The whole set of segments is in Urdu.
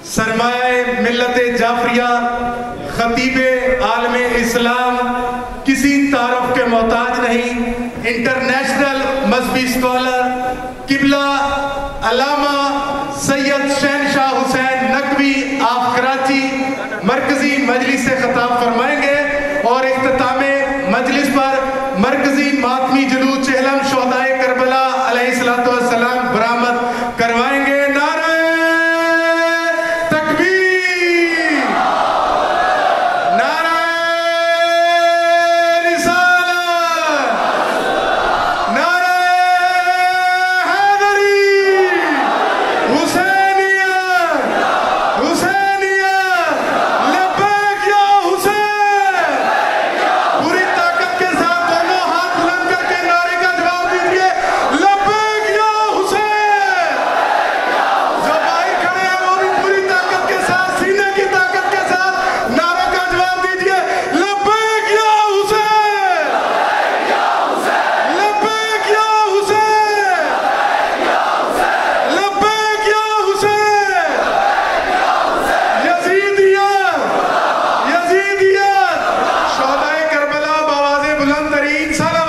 سرمایہ ملت جعفریہ، خطیب عالم اسلام، کسی تعارف کے محتاج نہیں، انٹرنیشنل مذہبی اسکالر، قبلہ علامہ سید شہنشاہ حسین نقوی آف کراچی مرکزی مجلس سے خطاب فرمائیں گے اور اختتام مجلس پر مرکزی ماتمی جلوس چہلم شہدائے کربلا علیہ السلام برآمد کروائیں گے۔ نعرہ تکبیر، نعرہ رسالت، نعرہ حیدری، حسینیت، حسینیت، لبیک یا حسین۔ پوری طاقت کے ساتھ دونوں ہاتھ بلند کر کے نعرے کا جواب دیجئے، لبیک یا حسین۔ جو بھائی کھڑے ہیں وہ بھی پوری طاقت کے ساتھ، سینے کی طاقت کے ساتھ نعرے کا جواب دیجئے، لبیک یا حسین، لبیک یا حسین، لبیک یا حسین۔ یزیدیت، یزیدیت، شہدائے کربلا بآواز بلند ترین صلوات۔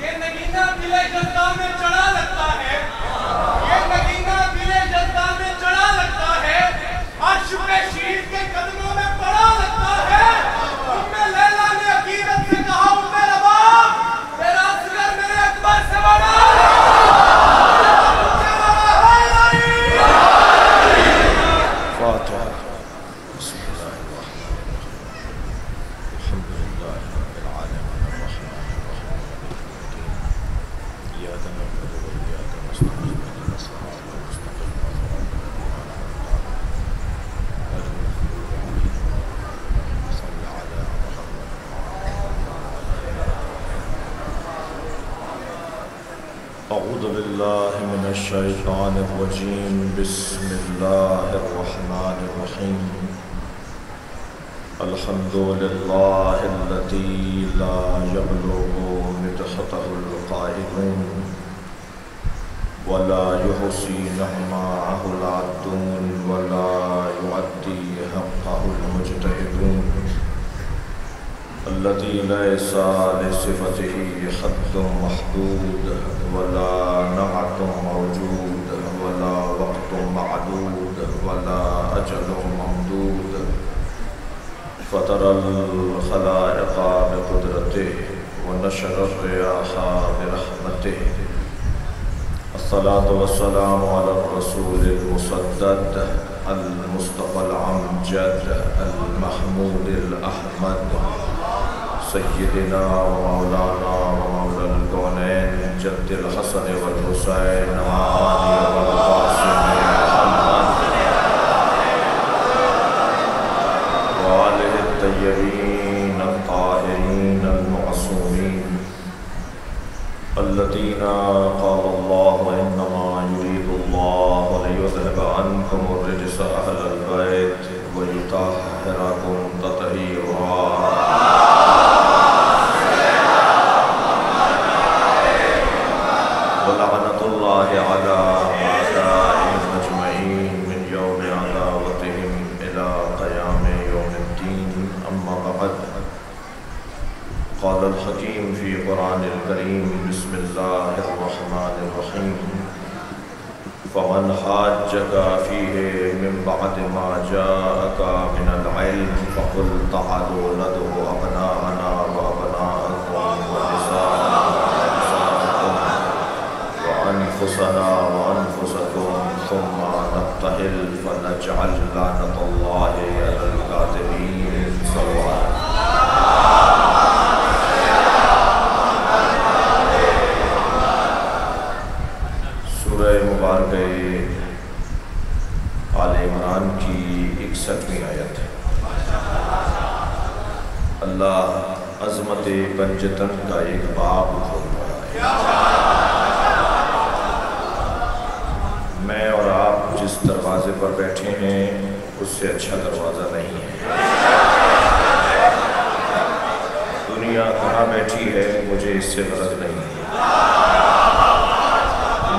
یہ نگینہ دل جدہ میں چڑھا لگتا ہے، یہ نگینہ دل جدہ میں چڑھا لگتا ہے، عرش پہ شیر کے قدموں میں پڑا لگتا ہے۔ لیلا نے عقیدت سے کہا میرا باپ، تیرا اصغر میرے اکبر سے بڑا ہے۔ فاتحہ۔ بسم اللہ الرحمن الرحیم، الحمد للہ رب العالمین الرحمن الرحیم، ایاک نعبد و ایاک نستعین، اهدنا الصراط المستقیم، صراط الذین صل علی محمد۔ اعوذ باللہ من الشیطان الرجیم، بسم اللہ الرحمن الرحیم، الحمد للہ الذی لا یبلغ مدحتہ القائلون ولا یحصی نعماءہ العادون ولا یعدی حقہ المجتہدون، الذي ليس لصفته حد محدود ولا نعت موجود ولا وقت معدود ولا أجل ممدود، فطر الخلائق بقدرته ونشر الرياح برحمته، الصلاة والسلام على الرسول المسدد المصطفى الأمجد المحمود الأحمد، سیدنا و مولانا و مولا الکونین جد الحسن والحسین آل والقاسم محمد وآلہ الطیبین الطاہرین المعصومین، الذین قال اللہ انما یرید اللہ لیذهب عنکم الرجس اہل البیت ویطہرکم تطہیرا۔ ولعنة الله على أعدائهم أجمعين من يوم عداوتهم إلى قيام يوم الدين، أما بعد، قال الحكيم في قرآن الكريم، بسم الله الرحمن الرحيم، فمن حاجك فيه من بعد ما جاءك من العلم فقل تعالوا ندعو أبناءنا وأبناءكم ونساءنا وأنفسنا وأنفسكم ثم نبتهل فنجعل لعنة الله على الكاذبين۔ صلوا سورہ مبارکہ آل عمران کی 61ویں آیت ہے۔ اللہ عظمت پنجتن کا ایک باب کھول رہا ہے۔ میں اور آپ جس دروازے پر بیٹھے ہیں اس سے اچھا دروازہ نہیں ہے۔ دنیا کہاں بیٹھی ہے مجھے اس سے غرض نہیں ہے۔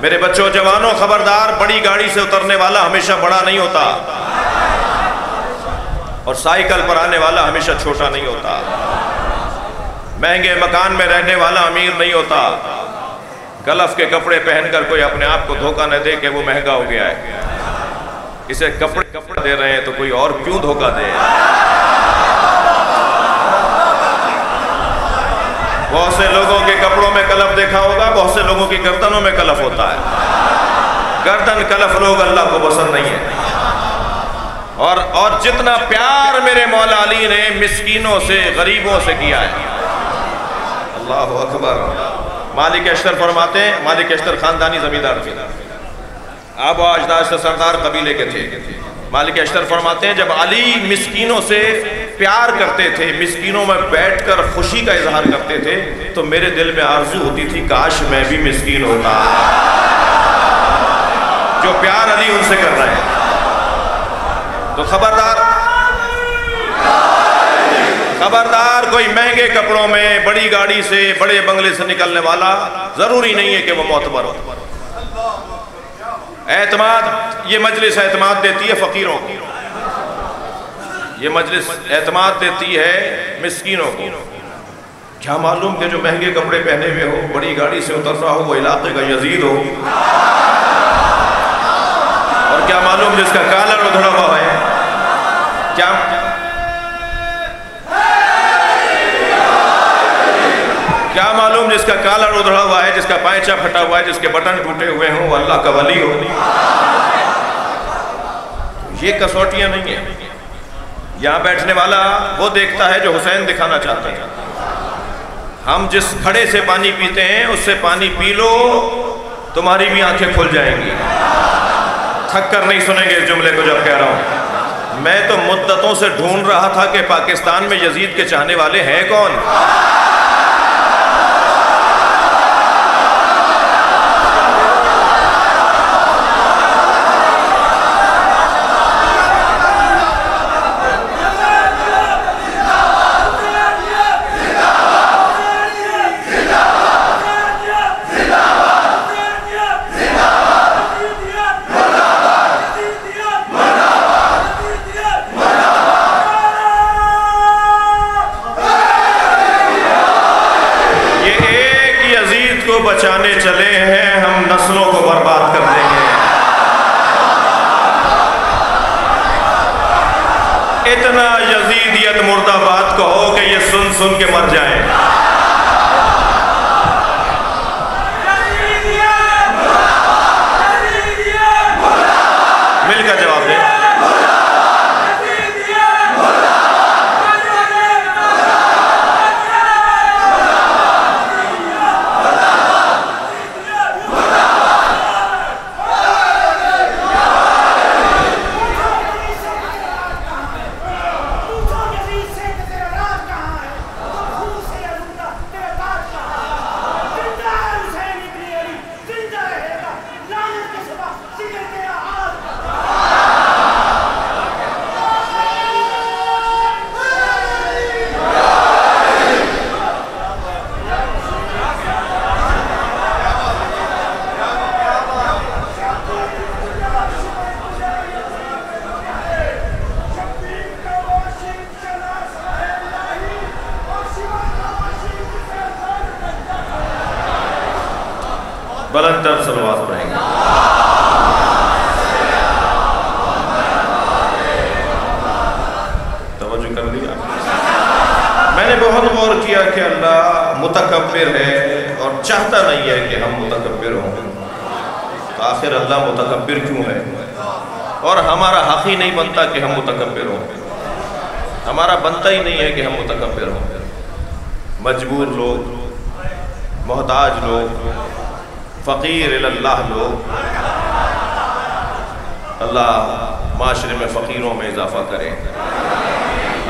میرے بچوں جوانوں خبردار، بڑی گاڑی سے اترنے والا ہمیشہ بڑا نہیں ہوتا، اور سائیکل پر آنے والا ہمیشہ چھوٹا نہیں ہوتا، مہنگے مکان میں رہنے والا امیر نہیں ہوتا، کلف کے کپڑے پہن کر کوئی اپنے آپ کو دھوکہ نہ دے کہ وہ مہنگا ہو گیا ہے، اسے کپڑے دے رہے ہیں تو کوئی اور کیوں دھوکہ دے۔ بہت سے لوگوں کے کپڑوں میں کلف دیکھا ہوگا، بہت سے لوگوں کی گردنوں میں کلف ہوتا ہے، گردن کلف لوگ اللہ کو پسند نہیں ہے۔ اور جتنا پیار میرے مولا علی نے مسکینوں سے غریبوں سے کیا ہے، اللہ اکبر۔ مالک اشتر فرماتے ہیں، مالک اشتر خاندانی زمیندار تھے، آب و اجداد سے سردار قبیلے کے تھے۔ مالک اشتر فرماتے ہیں جب علی مسکینوں سے پیار کرتے تھے، مسکینوں میں بیٹھ کر خوشی کا اظہار کرتے تھے، تو میرے دل میں آرزو ہوتی تھی کاش میں بھی مسکین ہوتا، جو پیار علی ان سے کر رہے ہیں۔ تو خبردار کوئی مہنگے کپڑوں میں، بڑی گاڑی سے، بڑے بنگلے سے نکلنے والا ضروری نہیں ہے کہ وہ معتبر ہو۔ اعتماد، یہ مجلس اعتماد دیتی ہے فقیروں کو، یہ مجلس اعتماد دیتی ہے مسکینوں کو۔ کیا معلوم کہ جو مہنگے کپڑے پہنے ہوئے ہو، بڑی گاڑی سے اتر رہا ہو، وہ علاقے کا یزید ہو، اور کیا معلوم جس کا کالر ادھڑا ہوا ہے، کیا معلوم جس کا کالر ادھڑا ہوا ہے، جس کا پائچہ پھٹا ہوا ہے، جس کے بٹن ٹوٹے ہوئے ہوں، وہ اللہ کا ولی ہو۔ یہ کسوٹیاں نہیں ہیں۔ یہاں بیٹھنے والا وہ دیکھتا ہے جو حسین دکھانا چاہتا ہے۔ ہم جس کھڑے سے پانی پیتے ہیں اس سے پانی پی لو، تمہاری بھی آنکھیں کھل جائیں گی۔ تھک کر نہیں سنیں گے اس جملے کو جب کہہ رہا ہوں۔ میں تو مدتوں سے ڈھونڈ رہا تھا کہ پاکستان میں یزید کے چاہنے والے ہیں کون؟ بچانے چلے ہیں، ہم نسلوں کو برباد کر دیں گے۔ اتنا یزیدیت مرد آباد کہو کہ یہ سن سن کے مر جائیں۔ مل کر جواب دیں۔ بلند تر صلوات پڑھیں گے۔ توجہ کر لیا۔ میں نے بہت غور کیا کہ اللہ متکبر ہے اور چاہتا نہیں ہے کہ ہم متکبر ہوں، تو آخر اللہ متکبر کیوں ہے؟ اور ہمارا حق ہی نہیں بنتا کہ ہم متکبر ہوں، ہمارا بنتا ہی نہیں ہے کہ ہم متکبر ہوں۔ مجبور لوگ، محتاج لوگ، فقیر اللہ لوگ، اللہ معاشرے میں فقیروں میں اضافہ کرے۔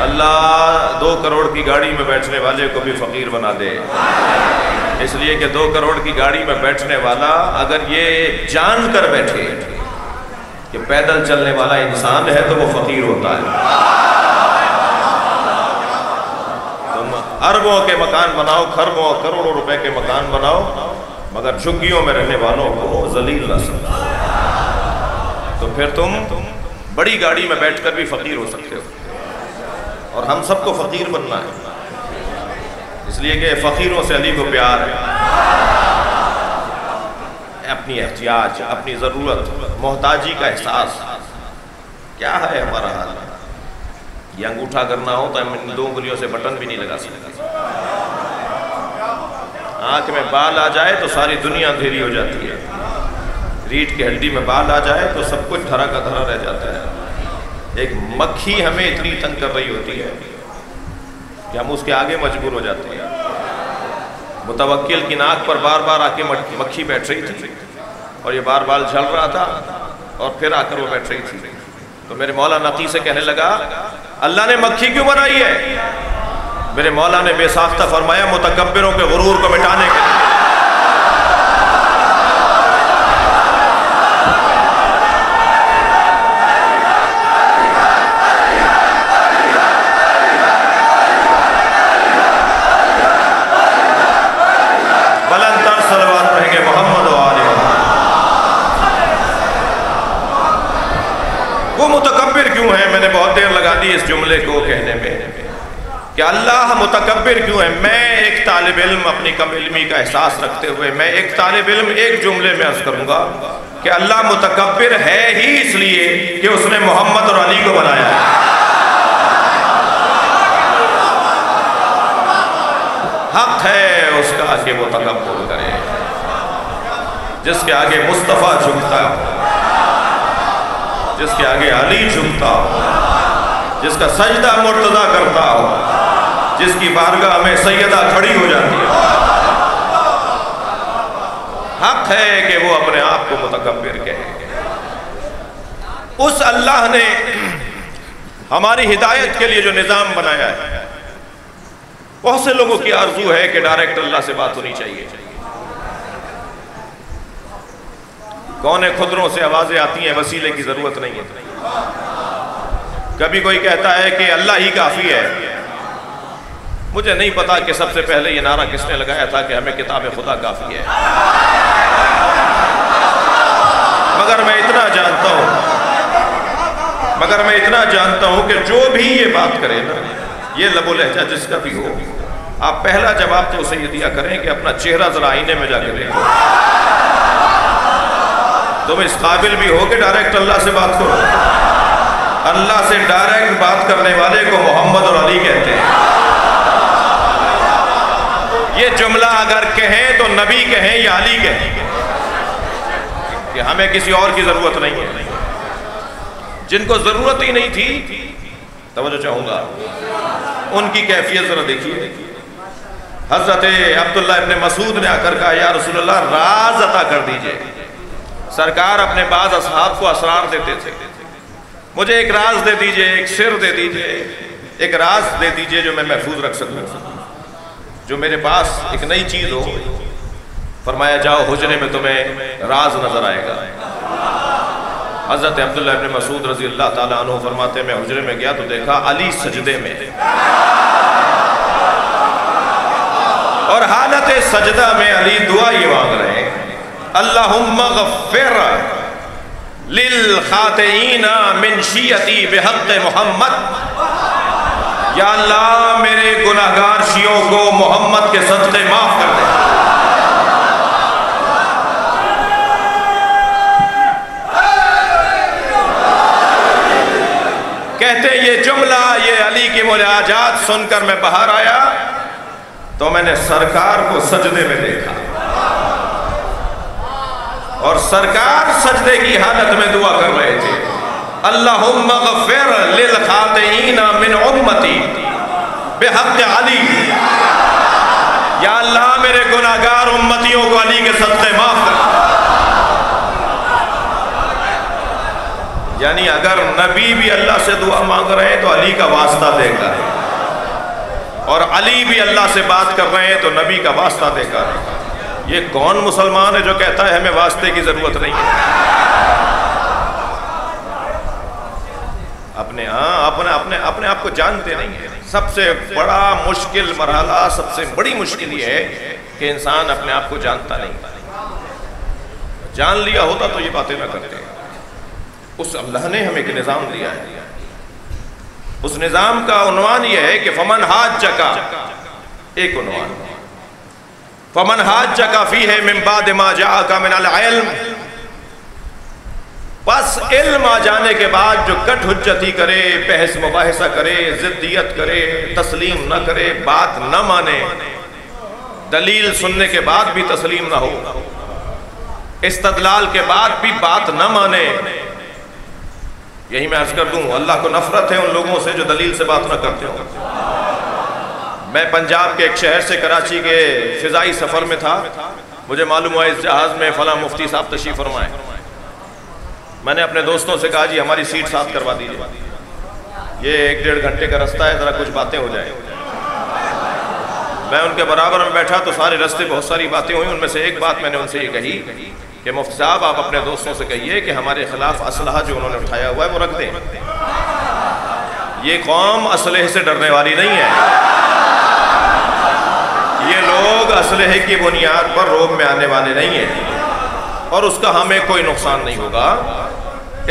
اللہ 2 کروڑ کی گاڑی میں بیٹھنے والے کو بھی فقیر بنا دے، اس لیے کہ 2 کروڑ کی گاڑی میں بیٹھنے والا اگر یہ جان کر بیٹھے کہ پیدل چلنے والا انسان ہے تو وہ فقیر ہوتا ہے۔ تم اربوں کے مکان بناؤ، کھربوں کروڑوں روپے کے مکان بناؤ، مگر جھگیوں میں رہنے والوں کو ذلیل نہ سمجھو، تو پھر تم بڑی گاڑی میں بیٹھ کر بھی فقیر ہو سکتے ہو، اور ہم سب کو فقیر بننا ہے، اس لیے کہ فقیروں سے علی کو پیار ہے۔ اپنی احتیاج، اپنی ضرورت، محتاجی کا احساس کیا ہے ہمارا حال؟ یہ انگوٹھا کرنا ہو تو ہم ان 2 انگلیوں سے بٹن بھی نہیں لگا سکتے، آنکھ میں بال آ جائے تو ساری دنیا اندھیری ہو جاتی ہے، ریڑھ کی ہڈی میں بال آ جائے تو سب کچھ دھرا کا دھرا رہ جاتا ہے۔ ایک مکھی ہمیں اتنی تنگ کر رہی ہوتی ہے کہ ہم اس کے آگے مجبور ہو جاتے ہیں۔ متوکل کی ناک پر بار بار آ کے مکھی بیٹھ رہی تھی اور یہ بار بار جھل رہا تھا اور پھر آ کر وہ بیٹھ رہی تھی، تو میرے مولا نقی سے کہنے لگا اللہ نے مکھی کیوں بنائی ہے؟ میرے مولا نے بے ساختہ فرمایا متکبروں کے غرور کو مٹانے کے لیے۔ کیوں ہے؟ میں نے بہت دیر لگا دی اس جملے کو کہنے میں کہ اللہ متکبر کیوں ہے۔ میں ایک طالب علم اپنی کم علمی کا احساس رکھتے ہوئے میں ایک طالب علم ایک جملے میں عرض کروں گا کہ اللہ متکبر ہے ہی اس لیے کہ اس نے محمد اور علی کو بنایا ہے۔ حق ہے اس کا کہ وہ تکبر کرے، جس کے آگے مصطفیٰ جھکتا ہو، جس کے آگے علی جھکتا ہو، جس کا سجدہ مرتضی کرتا ہو، جس کی بارگاہ میں سیدہ کھڑی ہو جاتی ہے، حق ہے کہ وہ اپنے آپ کو متکبر کہے۔ اس اللہ نے ہماری ہدایت کے لیے جو نظام بنایا ہے، بہت سے لوگوں کی آرزو ہے کہ ڈائریکٹ اللہ سے بات ہونی چاہیے۔ کونے خدروں سے آوازیں آتی ہیں، وسیلے کی ضرورت نہیں ہے۔ کبھی کوئی کہتا ہے کہ اللہ ہی کافی ہے۔ مجھے نہیں پتا کہ سب سے پہلے یہ نعرہ کس نے لگایا تھا کہ ہمیں کتاب خدا کافی ہے، مگر میں اتنا جانتا ہوں کہ جو بھی یہ بات کرے نا، یہ لب و لہجہ جس کا بھی ہو، آپ پہلا جواب تو اسے یہ دیا کریں کہ اپنا چہرہ ذرا آئینے میں جا کے دیکھو۔ تم اس قابل بھی ہو کہ ڈائریکٹ اللہ سے بات کرو؟ اللہ سے ڈائریکٹ بات کرنے والے کو محمد اور علی کہتے ہیں۔ یہ جملہ اگر کہیں تو نبی کہیں یا علی کہیں، کہ ہمیں کسی اور کی ضرورت نہیں ہے۔ جن کو ضرورت ہی نہیں تھی، توجہ چاہوں گا، ان کی کیفیت ذرا دیکھیے۔ حضرت عبداللہ ابن مسعود نے آ کر کہا یا رسول اللہ راز عطا کر دیجئے۔ سرکار اپنے بعض اصحاب کو اسرار دیتے تھے، مجھے ایک راز دے دیجئے، ایک سر دے دیجئے، ایک راز دے دیجئے جو میں محفوظ رکھ سکوں، جو میرے پاس ایک نئی چیز ہو۔ فرمایا جاؤ حجرے میں تمہیں راز نظر آئے گا۔ حضرت عبداللہ ابن مسعود رضی اللہ تعالیٰ عنہ فرماتے میں حجرے میں گیا تو دیکھا علی سجدے میں، اور حالت سجدہ میں علی دعا یہ مانگ رہے ہیں اللہم اغفر للخاطئین من شیعتی بحق محمد، یا اللہ میرے گناہگار شیعوں کو محمد کے صدقے معاف کر دے۔ کہتے یہ جملہ، یہ علی کی مناجات سن کر میں باہر آیا تو میں نے سرکار کو سجدے میں دیکھا، اور سرکار سجدے کی حالت میں دعا کر رہے تھے اللہم اغفر للخاطئین من امتی بحق علی، یا اللہ میرے گناہگار امتیوں کو علی کے صدقے معاف کر۔ یعنی اگر نبی بھی اللہ سے دعا مانگ رہے ہیں تو علی کا واسطہ دے کر، اور علی بھی اللہ سے بات کر رہے ہیں تو نبی کا واسطہ دے کر۔ یہ کون مسلمان ہے جو کہتا ہے ہمیں واسطے کی ضرورت نہیں ہے؟ اپنے آپ کو جانتے نہیں ہیں۔ سب سے بڑا مشکل مرحلہ، سب سے بڑی مشکل یہ ہے کہ انسان اپنے آپ کو جانتا نہیں۔ جان لیا ہوتا تو یہ باتیں نہ کرتے. اس اللہ نے ہمیں ایک نظام دیا ہے. اس نظام کا عنوان یہ ہے کہ فمن حاجک، ایک عنوان، فمن حاجک فیہ من بعد ما جاءک من العلم، بس علم آ جانے کے بعد جو کٹ حجتی کرے، بحث مباحثہ کرے، ضدیت کرے، تسلیم نہ کرے، بات نہ مانے، دلیل سننے کے بعد بھی تسلیم نہ ہو، استدلال کے بعد بھی بات نہ مانے. یہی میں عرض کر دوں، اللہ کو نفرت ہے ان لوگوں سے جو دلیل سے بات نہ کرتے ہو. میں پنجاب کے ایک شہر سے کراچی کے فضائی سفر میں تھا. مجھے معلوم ہوا اس جہاز میں فلاں مفتی صاحب تشریف فرمائے. میں نے اپنے دوستوں سے کہا جی ہماری سیٹ ساتھ کروا دیجیے، یہ 1-1.5 گھنٹے کا رستہ ہے، ذرا کچھ باتیں ہو جائیں. میں ان کے برابر میں بیٹھا تو سارے رستے بہت ساری باتیں ہوئیں. ان میں سے ایک بات میں نے ان سے یہ کہی کہ مفتی صاحب آپ اپنے دوستوں سے کہیے کہ ہمارے خلاف اسلحہ جو انہوں نے اٹھایا ہوا ہے وہ رکھ دیں. یہ قوم اسلحے سے ڈرنے والی نہیں ہے. یہ لوگ اسلحے کی بنیاد پر روب میں آنے والے نہیں ہیں، اور اس کا ہمیں کوئی نقصان نہیں ہوگا.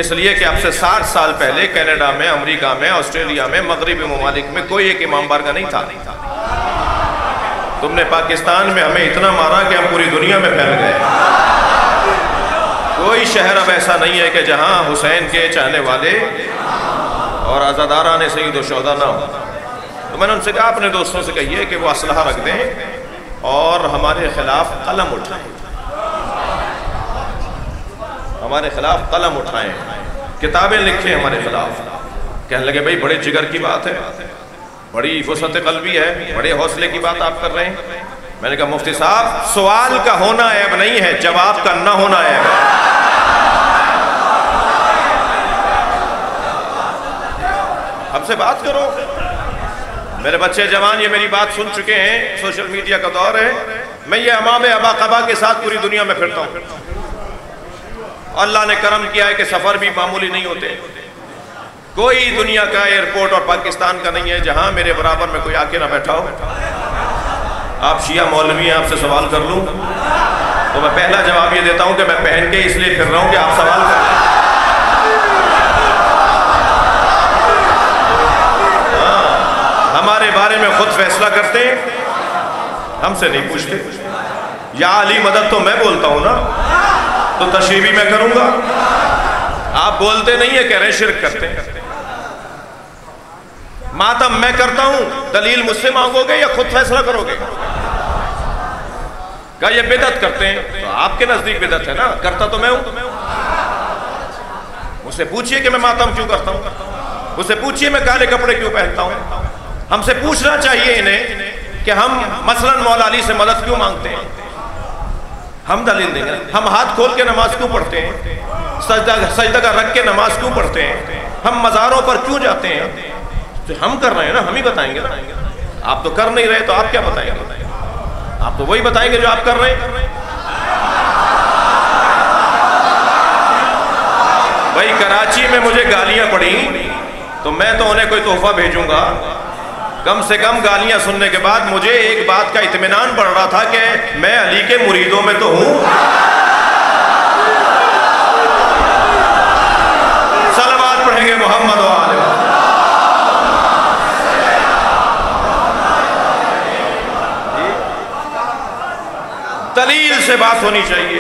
اس لیے کہ اب سے 60 سال پہلے کینیڈا میں، امریکہ میں، آسٹریلیا میں، مغربی ممالک میں کوئی ایک امام بارگاہ نہیں تھا. تم نے پاکستان میں ہمیں اتنا مارا کہ ہم پوری دنیا میں پھیل گئے. کوئی شہر اب ایسا نہیں ہے کہ جہاں حسین کے چاہنے والے اور عزاداران سید و شہداء نہ ہو. تو میں نے ان سے کہا اپنے دوستوں سے کہیے کہ وہ اسلحہ رکھ دیں اور ہمارے خلاف قلم اٹھائیں، ہمارے خلاف قلم اٹھائیں، کتابیں لکھیں ہمارے خلاف. کہنے لگے بھائی بڑے جگر کی بات ہے، بڑی وسعت قلبی ہے، بڑے حوصلے کی بات آپ کر رہے ہیں. میں نے کہا مفتی صاحب سوال کا ہونا عیب نہیں ہے، جواب کا نہ ہونا عیب ہے. ہم سے بات کرو. میرے بچے جوان یہ میری بات سن چکے ہیں، سوشل میڈیا کا دور ہے. میں یہ امام ابا قبا کے ساتھ پوری دنیا میں پھرتا ہوں. اللہ نے کرم کیا ہے کہ سفر بھی معمولی نہیں ہوتے. کوئی دنیا کا ایئرپورٹ اور پاکستان کا نہیں ہے جہاں میرے برابر میں کوئی آ کے نہ بیٹھا ہو. آپ شیعہ مولوی ہیں، آپ سے سوال کر لوں تو میں پہلا جواب یہ دیتا ہوں کہ میں پہن کے اس لیے پھر رہا ہوں کہ آپ سوال کر لیں. ہمارے بارے میں خود فیصلہ کرتے ہیں، ہم سے نہیں پوچھتے. یا علی مدد تو میں بولتا ہوں نا، تو تشریح بھی میں کروں گا. آپ بولتے نہیں ہیں، کہہ رہے ہیں شرک کرتے ہیں. ماتم میں کرتا ہوں، دلیل مجھ سے مانگو گے یا خود فیصلہ کرو گے؟ کہا یہ بدعت کرتے ہیں، تو آپ کے نزدیک بدعت ہے نا، کرتا تو میں ہوں. مجھ سے پوچھئے کہ میں ماتم کیوں کرتا ہوں، مجھ سے پوچھئے میں کالے کپڑے کیوں پہنتا ہوں. ہم سے پوچھنا چاہیے انہیں کہ ہم مثلا مولا علی سے مدد کیوں مانگتے ہیں. ہم دلیل دیں گے. ہم ہاتھ کھول کے نماز کیوں پڑھتے ہیں، سجدہ کا رکھ کے نماز کیوں پڑھتے ہیں، ہم مزاروں پر کیوں جاتے ہیں. تو ہم کر رہے ہیں نا، ہم ہی بتائیں گے نا. آپ تو کر نہیں رہے تو آپ کیا بتائیں گے؟ آپ تو وہی بتائیں گے جو آپ کر رہے ہیں. بھائی کراچی میں مجھے گالیاں پڑیں تو میں تو انہیں کوئی تحفہ بھیجوں گا. کم سے کم گالیاں سننے کے بعد مجھے ایک بات کا اطمینان بڑھ رہا تھا کہ میں علی کے مریدوں میں تو ہوں. صلوات پڑھیں گے محمد و آلہ. دلیل سے بات ہونی چاہیے،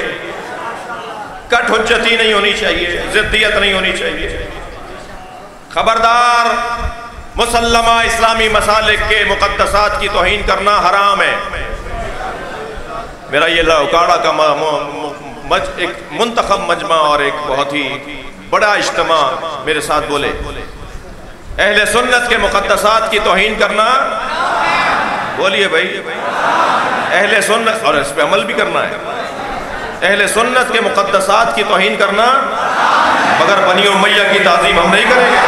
کٹ حجتی نہیں ہونی چاہیے، ضدیت نہیں ہونی چاہیے. خبردار، مسلمہ اسلامی مسالک کے مقدسات کی توہین کرنا حرام ہے. میرا یہ لاؤکاڑا کا ایک منتخب مجمع اور ایک بہت ہی بڑا اجتماع میرے ساتھ بولے، اہل سنت کے مقدسات کی توہین کرنا، بولیے بھائی، اہل سنت، اور اس پہ عمل بھی کرنا ہے، اہل سنت کے مقدسات کی توہین کرنا، مگر بنی امیہ کی تعظیم ہم نہیں کریں گے.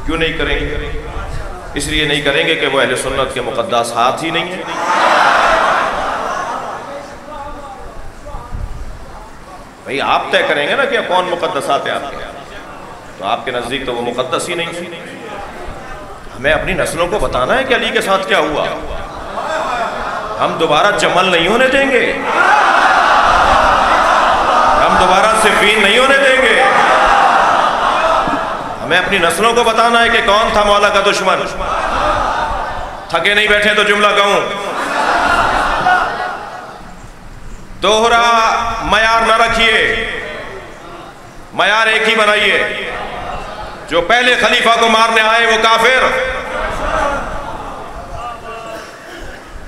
کیوں نہیں کریں گے؟ اس لیے نہیں کریں گے کہ وہ اہل سنت کے مقدسات ہی نہیں ہیں۔ بھئی آپ طے کریں گے نا کہ کون مقدسات ہے آپ کے، تو آپ کے نزدیک تو وہ مقدس ہی نہیں ہے۔ ہمیں اپنی نسلوں کو بتانا ہے کہ علی کے ساتھ کیا ہوا، ہم دوبارہ جمل نہیں ہونے دیں گے، ہم دوبارہ صفین نہیں ہونے دیں گے۔ ہمیں اپنی نسلوں کو بتانا ہے کہ کون تھا مولا کا دشمن۔ تھکے نہیں بیٹھے تو جملہ کہوں، دوہرا معیار نہ رکھیے، معیار ایک ہی بنائیے۔ جو پہلے خلیفہ کو مارنے آئے وہ کافر،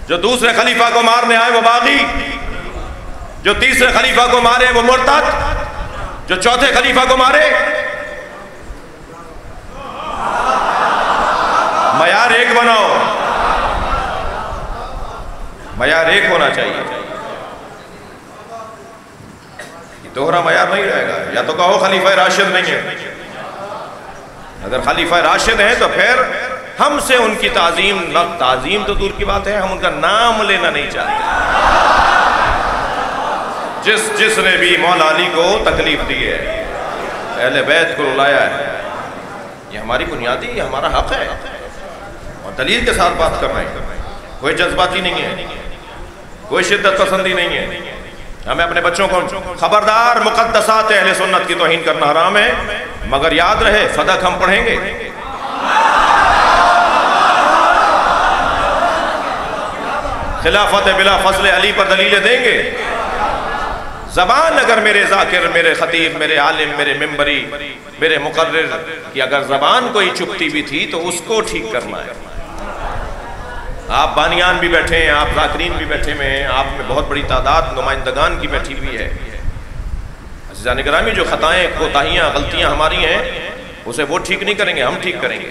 جو دوسرے خلیفہ کو مارنے آئے وہ باغی، جو تیسرے خلیفہ کو مارے وہ مرتد، جو چوتھے خلیفہ کو مارے۔ معیار ایک بناؤ، معیار ایک ہونا چاہیے، دوہرا معیار نہیں رہے گا۔ یا تو کہو خلیفہ راشد نہیں ہے، اگر خلیفہ راشد ہیں تو پھر ہم سے ان کی تعظیم، نہ تعظیم تو دور کی بات ہے، ہم ان کا نام لینا نہیں چاہتے۔ جس نے بھی مولا علی کو تکلیف دی ہے، اہل بیت کو رلایا ہے، یہ ہماری بنیادی، یہ ہمارا حق ہے، اور دلیل کے ساتھ بات کر رہے ہیں۔ کوئی جذباتی نہیں ہے، کوئی شدت پسندی نہیں ہے۔ ہمیں اپنے بچوں کو خبردار، مقدسات اہل سنت کی توہین کرنا حرام ہے، مگر یاد رہے فدق ہم پڑھیں گے۔ خلافت بلا فضل علی پر دلیلیں دیں گے۔ زبان اگر میرے ذاکر، میرے خطیب، میرے عالم، میرے ممبری، میرے مقرر کی اگر زبان کوئی چپتی بھی تھی تو اس کو ٹھیک کرنا ہے۔ آپ بانیان بھی بیٹھے ہیں، آپ ذاکرین بھی بیٹھے ہوئے ہیں، آپ میں بہت بڑی تعداد نمائندگان کی بیٹھی ہوئی ہے۔ عزیزان گرامی، جو خطائیں، کوتاہیاں، غلطیاں ہماری ہیں اسے وہ ٹھیک نہیں کریں گے، ہم ٹھیک کریں گے۔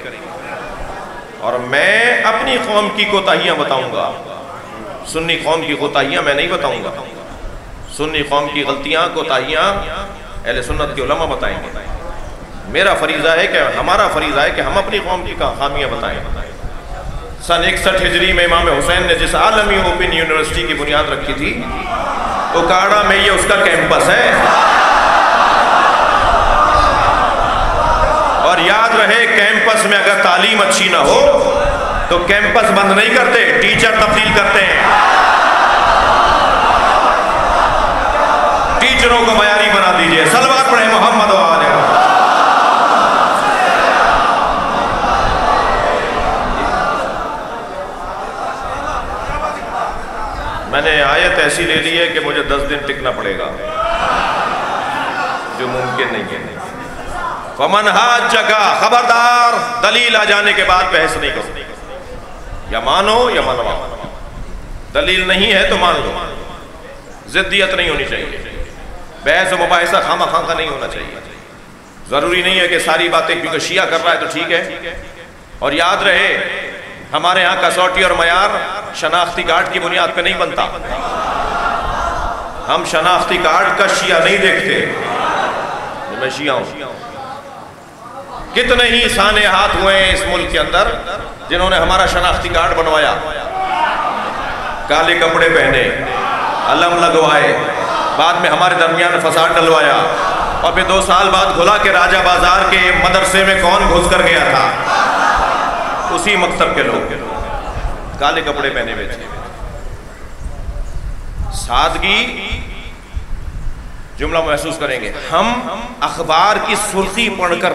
اور میں اپنی قوم کی کوتاہیاں بتاؤں گا، سنی قوم کی کوتاہیاں میں نہیں بتاؤں گا۔ سنی قوم کی غلطیاں، کوتاہیاں اہل سنت کے علماء بتائیں گے۔ میرا فریضہ ہے کہ ہمارا فریضہ ہے کہ ہم اپنی قوم کی خامیاں بتائیں۔ سن 61 ہجری میں امام حسین نے جس عالمی اوپن یونیورسٹی کی بنیاد رکھی تھی، اوکاڑا میں یہ اس کا کیمپس ہے۔ اور یاد رہے، کیمپس میں اگر تعلیم اچھی نہ ہو تو کیمپس بند نہیں کرتے، ٹیچر تبدیل کرتے ہیں۔ ٹیچروں کو معیاری بنا دیجئے۔ صلوات پڑھیں محمد و آلہ۔ میں نے آیت ایسی لے لی ہے کہ مجھے 10 دن ٹکنا پڑے گا، جو ممکن نہیں ہے۔ فمن حاجک، خبردار دلیل آ جانے کے بعد بحث نہیں کرو، یا مانو یا منواؤ۔ دلیل نہیں ہے تو مان لو، ضدیت نہیں ہونی چاہیے، بحث و مباحثہ خامہ خواہ کا نہیں ہونا چاہیے۔ ضروری نہیں ہے کہ ساری باتیں کیونکہ شیعہ کر رہا ہے تو ٹھیک ہے۔ اور یاد رہے، ہمارے ہاں کسوٹی اور معیار شناختی کارڈ کی بنیاد پہ نہیں بنتا۔ ہم شناختی کارڈ کا شیعہ نہیں دیکھتے، میں شیعہ ہوں۔ کتنے ہی سانحات ہوئے ہیں اس ملک کے اندر جنہوں نے ہمارا شناختی کارڈ بنوایا، کالے کپڑے پہنے، علم لگوائے، بعد میں ہمارے درمیان فساد ڈلوایا، اور پھر 2 سال بعد کھلا کہ راجہ بازار کے مدرسے میں کون گھس کر گیا تھا، اسی مکتب کے لوگ کالے کپڑے پہنے ہوئے تھے۔ سادگی، جملہ محسوس کریں گے، ہم اخبار کی سرخی پڑھ کر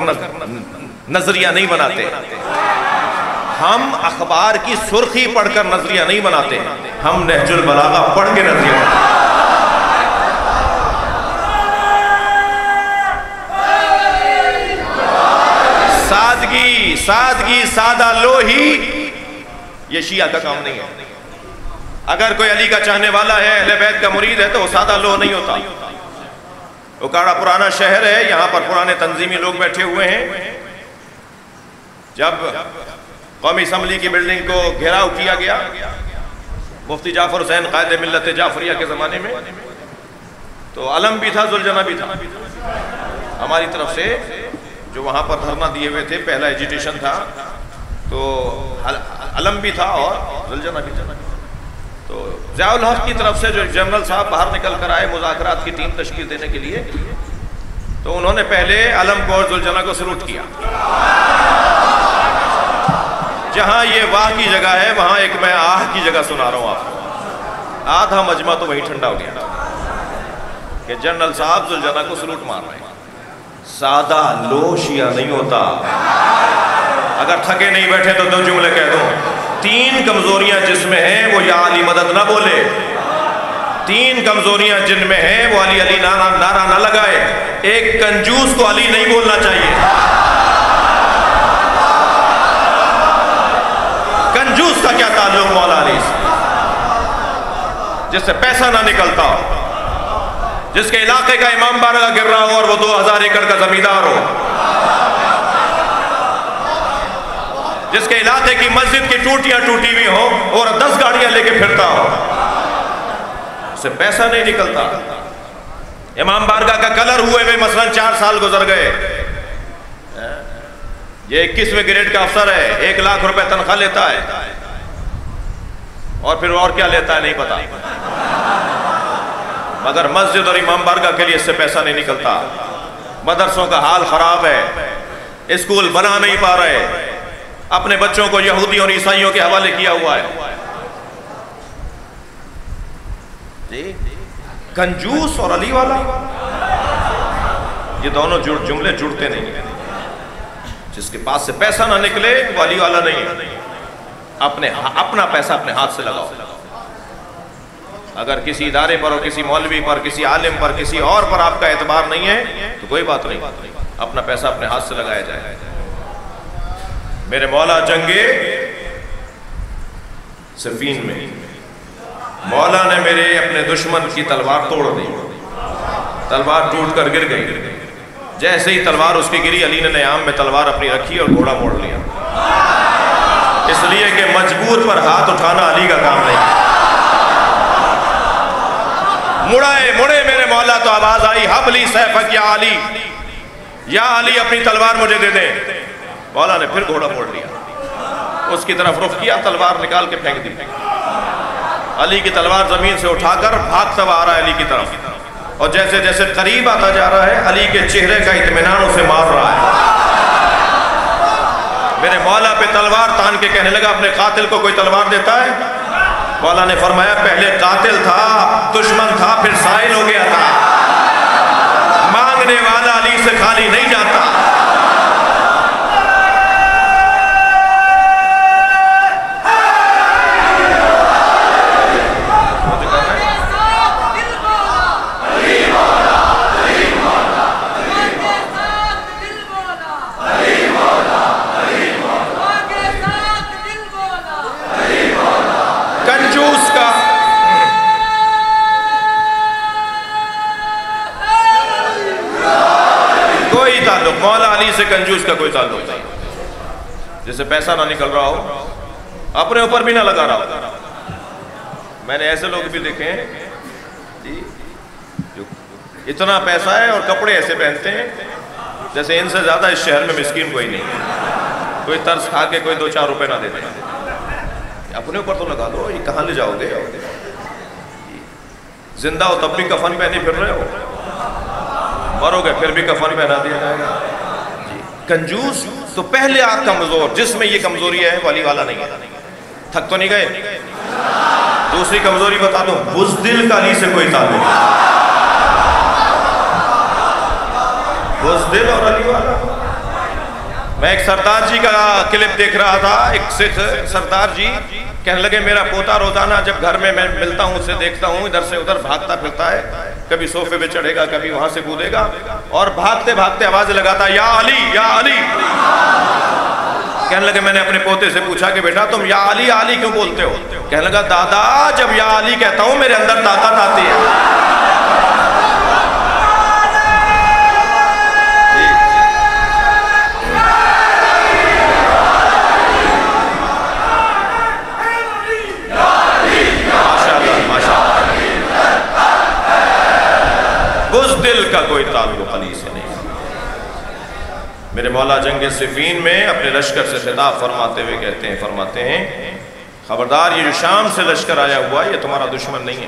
نظریہ نہیں بناتے، ہم اخبار کی سرخی پڑھ کر نظریہ نہیں بناتے، ہم نہج البلاغہ پڑھ کے نظریہ بناتے۔ سادگی، سادہ لوہی، یہ شیعہ کا کام نہیں ہے۔ اگر کوئی علی کا چاہنے والا ہے، اہل بیت کا مرید ہے، تو وہ سادہ لوہ نہیں ہوتا۔ اوکاڑا پرانا شہر ہے، یہاں پر پرانے تنظیمی لوگ بیٹھے ہوئے ہیں۔ جب قومی اسمبلی کی بلڈنگ کو گھیراؤ کیا گیا مفتی جعفر حسین قائد ملت جعفریہ کے زمانے میں، تو علم بھی تھا، ذوالجناح بھی تھا۔ ہماری طرف سے جو وہاں پر دھرنا دیے ہوئے تھے، پہلا ایجیٹیشن تھا، تو علم بھی تھا اور ذوالجناح بھی تھا. تو ضیاء الحق کی طرف سے جو جنرل صاحب باہر نکل کر آئے مذاکرات کی ٹیم تشکیل دینے کے لیے, تو انہوں نے پہلے علم کو اور ذوالجناح کو سلوٹ کیا. جہاں یہ واہ کی جگہ ہے وہاں ایک میں آہ کی جگہ سنا رہا ہوں آپ کو. آدھا مجمع تو وہی ٹھنڈا ہو گیا کہ جنرل صاحب ذوالجناح کو سلوٹ مار رہے ہیں. سادہ لو شیعہ نہیں ہوتا. اگر تھکے نہیں بیٹھے تو 2 جملے کہہ دو. 3 کمزوریاں جس میں ہیں وہ یا علی مدد نہ بولے. 3 کمزوریاں جن میں ہیں وہ علی علی نعرہ نہ لگائے. ایک کنجوس کو علی نہیں بولنا چاہیے. کنجوس کا کیا تعلق مولا علی سے؟ جس سے پیسہ نہ نکلتا ہو, جس کے علاقے کا امام بارگاہ گر رہا ہو اور وہ 2000 ایکڑ کا زمیندار ہو, جس کے علاقے کی مسجد کی ٹوٹیاں ٹوٹی ہوئی ہوں اور 10 گاڑیاں لے کے پھرتا ہو, اس سے پیسہ نہیں نکلتا. امام بارگاہ کا کلر ہوئے ہوئے مثلا 4 سال گزر گئے. یہ 21ویں گریڈ کا افسر ہے, 1 لاکھ روپے تنخواہ لیتا ہے, اور پھر اور کیا لیتا ہے نہیں پتا, مگر مسجد اور امام بارگاہ کے لیے اس سے پیسہ نہیں نکلتا. مدرسوں کا حال خراب ہے, اسکول بنا نہیں پا رہے, اپنے بچوں کو یہودی اور عیسائیوں کے حوالے کیا ہوا ہے. جی کنجوس اور علی والا, یہ دونوں جملے جڑتے نہیں ہیں. جس کے پاس سے پیسہ نہ نکلے وہ علی والا نہیں ہے. اپنا پیسہ اپنے ہاتھ سے لگاؤ. اگر کسی ادارے پر اور کسی مولوی پر, کسی عالم پر, کسی اور پر آپ کا اعتبار نہیں ہے تو کوئی بات نہیں, اپنا پیسہ اپنے ہاتھ سے لگایا جائے. میرے مولا جنگے صفین میں مولا نے میرے اپنے دشمن کی تلوار توڑ دی. تلوار ٹوٹ کر گر گئی. جیسے ہی تلوار اس کی گری, علی نے نیام میں تلوار اپنی رکھی اور گھوڑا موڑ لیا. اس لیے کہ مجبور پر ہاتھ اٹھانا علی کا کام نہیں. مڑے میرے مولا تو آواز آئی, حبلی سیفک یا علی, یا علی اپنی تلوار مجھے دے دیں. مولا نے پھر گھوڑا موڑ لیا, اس کی طرف رخ کیا, تلوار نکال کے پھینک دی. علی کی تلوار زمین سے اٹھا کر بھاگتا ہوا آ رہا ہے علی کی طرف, اور جیسے جیسے قریب آتا جا رہا ہے علی کے چہرے کا اطمینان اسے مار رہا ہے. میرے مولا پہ تلوار تان کے کہنے لگا, اپنے قاتل کو کوئی تلوار دیتا ہے؟ مولا نے فرمایا, پہلے قاتل تھا, دشمن تھا, پھر سائل ہو گیا تھا. مانگنے والا علی سے خالی نہیں جاتا. مولا علی سے کنجوس کا کوئی تعلق نہیں. جسے پیسہ نہ نکل رہا ہو, اپنے اوپر بھی نہ لگا رہا ہو. میں نے ایسے لوگ بھی دیکھے ہیں جی, جو اتنا پیسہ ہے اور کپڑے ایسے پہنتے ہیں جیسے ان سے زیادہ اس شہر میں مسکین کوئی نہیں ہے. کوئی ترس کھا کے کوئی 2-4 روپے نہ دیتے. اپنے اوپر تو لگا دو, یہ کہاں لے جاؤ گے؟ زندہ ہو تب بھی کفن پہنے پھر رہے ہو, مرو گے پھر بھی کفن پہنا دیا جائے گا. کنجوس تو پہلے آپ کمزور, جس میں یہ کمزوری ہے وہ علی والا نہیں ہے. تھک تو نہیں گئے؟ دوسری کمزوری بتا دو, بزدل کا علی سے کوئی تعلق نہیں. بزدل اور علی والا. میں ایک سردار جی کا کلپ دیکھ رہا تھا, ایک سکھ سردار جی کہنے لگے, میرا پوتا روزانہ جب گھر میں ملتا ہوں اسے دیکھتا ہوں ادھر سے ادھر بھاگتا پھرتا ہے, کبھی صوفے پہ چڑھے گا, کبھی وہاں سے کودے گا, اور بھاگتے بھاگتے آوازیں لگاتا, یا علی یا علی. کہنے لگے میں نے اپنے پوتے سے پوچھا کہ بیٹا تم یا علی علی کیوں بولتے ہو؟ کہنے لگا, دادا جب یا علی کہتا ہوں میرے اندر طاقت آتی ہے. بزدل کا کوئی تعلق علی سے نہیں. میرے مولا جنگ صفین میں اپنے لشکر سے خطاب فرماتے ہوئے فرماتے ہیں خبردار یہ جو شام سے لشکر آیا ہوا یہ تمہارا دشمن نہیں ہے.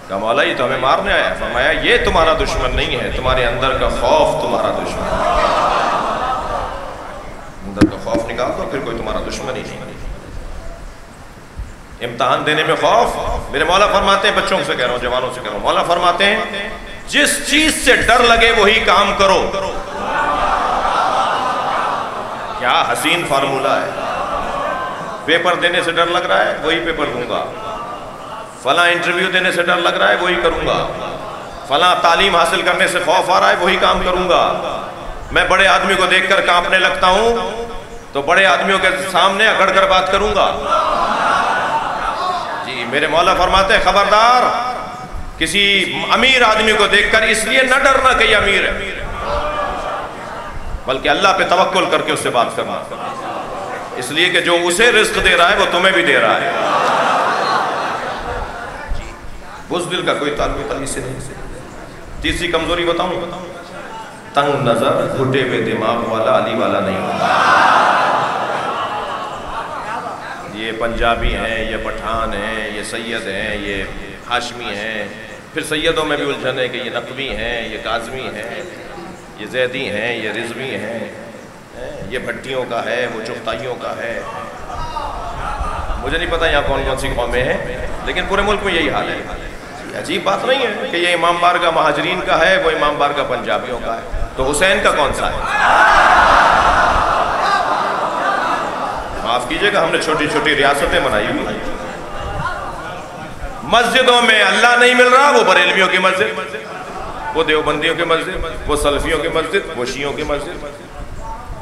کہا مولا یہ تو ہمیں مارنے آیا. فرمایا یہ تمہارا دشمن نہیں ہے, تمہارے اندر کا خوف تمہارا دشمن ہے. اندر کا خوف نکال دو پھر کوئی تمہارا دشمن ہی نہیں. امتحان دینے میں خوف. میرے مولا فرماتے ہیں, بچوں سے کہہ رہا ہوں, جوانوں سے کہہ رہا ہوں, مولا فرماتے ہیں جس چیز سے ڈر لگے وہی کام کرو. کیا حسین فارمولہ ہے. پیپر دینے سے ڈر لگ رہا ہے وہی پیپر دوں گا, فلاں انٹرویو دینے سے ڈر لگ رہا ہے وہی کروں گا, فلاں تعلیم حاصل کرنے سے خوف آ رہا ہے وہی کام کروں گا. میں بڑے آدمی کو دیکھ کر کانپنے لگتا ہوں تو بڑے آدمیوں کے سامنے اکڑ کر بات کروں گا. جی میرے مولا فرماتے ہیں خبردار کسی امیر آدمی کو دیکھ کر اس لیے نہ ڈرنا کہ یہ امیر ہے, بلکہ اللہ پہ توکل کر کے اس سے بات کرنا, اس لیے کہ جو اسے رزق دے رہا ہے وہ تمہیں بھی دے رہا ہے. بزدل کا کوئی تعلق علی سے نہیں. تیسری کمزوری بتاؤں, تنگ نظر گھٹے ہوئے دماغ والا علی والا نہیں ہوتا. یہ پنجابی ہیں, یہ پٹھان ہیں, یہ سید ہیں, یہ ہاشمی ہیں, پھر سیدوں میں بھی الجھن ہے کہ یہ نقوی ہیں, یہ کاظمی ہیں, یہ زیدی ہیں, یہ رضوی ہیں, یہ بھٹیوں کا ہے, وہ چغتائیوں کا ہے. مجھے نہیں پتا یہاں کون کون سی قومیں ہیں, لیکن پورے ملک میں یہی حال ہے. عجیب بات نہیں ہے کہ یہ امام بارگاہ مہاجرین کا ہے, وہ امام بارگاہ پنجابیوں کا ہے, تو حسین کا کون سا ہے؟ معاف کیجئے گا, ہم نے چھوٹی چھوٹی ریاستیں بنائی ہوئی. مسجدوں میں اللہ نہیں مل رہا, وہ بریلویوں کی مسجد, وہ دیوبندیوں کی مسجد, وہ سلفیوں کی مسجد, وہ شیعوں کی مسجد.